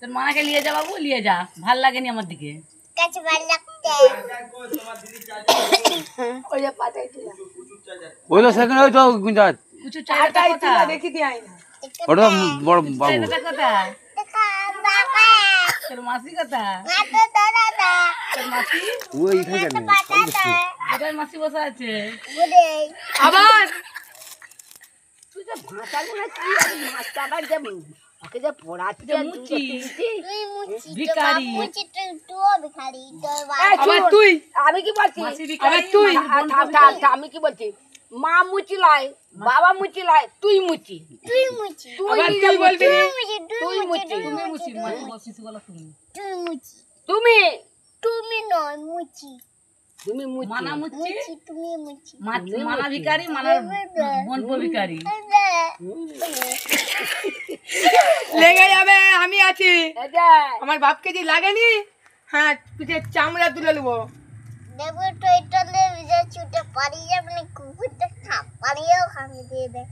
তোর মানাকে নিয়ে যা বাবু, নিয়ে যা, ভাল লাগেনি আমার দিকে। কাছে ভাল লাগতে ওই যে পাতাই দিলা ওই তো সেখানে ওই তো গুঞ্জাত কিছু চাইটা কথা দেখি দি আই না ওটা বড় বাবু চাইটা কথা দেখা বাবা তোর মাসি কথা মাতো দাদা তোর মাসি ওই এখানে পাতা এটার মাসি বসে আছে। বুড়ে আবার তুই যে ভাষালি না কি মাছটা আবার যে ওকে যে পড়াচ্ছি যে মুচি তুই মুচি ভিখারি। মুচি তুই ভিখারি তোর আবার তুই আমি কি বলছি মাসি ভিখারি, আবার তুই মাসি বোন আমি কি বলছি মা মুচি লাই বাবা মুচি লাই তুই মুচি তুই মুচি তুই আবার নিজে তুই বলবি মুচি। তুই মুচি তুই তুমি মুচি মুসি মানে বসিস গলা তুমি তুই মুচি তুমি তুমি নয় মুচি তুমি মুচি মানা মুচি মুচি তুমি মুচি মানা ভিখারি, মানার বোন ভিখারি। লেগে যাবে আমি আছি এটা আমার বাপকে যে লাগেনি হ্যাঁ পিঠে চামড়া তুলে নেবো দেবো তো এটা লেগে ছুটে পারি যাবে না কুকুরটা খা পারিও খামি দিয়ে দে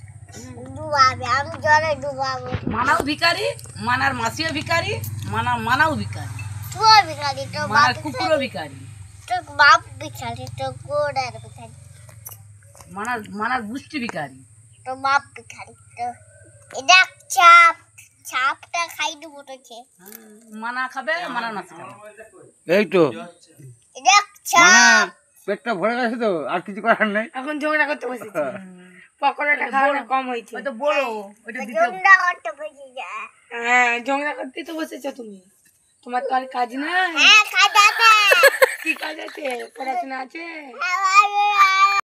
ডুবাবে আমি জলে ডুবাবো মানাও ভিখারি, মানার মাসিও ভিখারি, মানাও ভিখারি, তুই ভিখারি তো মানার বাপ কুকুরও ভিখারি, তো বাপ ভিখারি তো গোড়ার ভিখারি মানার গুষ্টি ভিখারি। তো বাপ ভিখারি তো এটা চাপ চাপটা খাই দেবো তোকে মানা খাবে, মানার মাসি খাবে। এই তো এটা মানে চাপ পেটটা ভরে গেছে তো আর কিছু করার নেই এখন ঝগড়া করতে বসেছি পকোড়াটা খাওয়ানো কম হয়েছে ওই তো বড়, ওইটা দিতে জমটা করতে বসে যায় হ্যাঁ ঝগড়া করতে তো বসেছো তুমি তোমার তো আর কাজ না হ্যাঁ খাটাতে কি কাজ আছে পড়াশোনা আছে আবার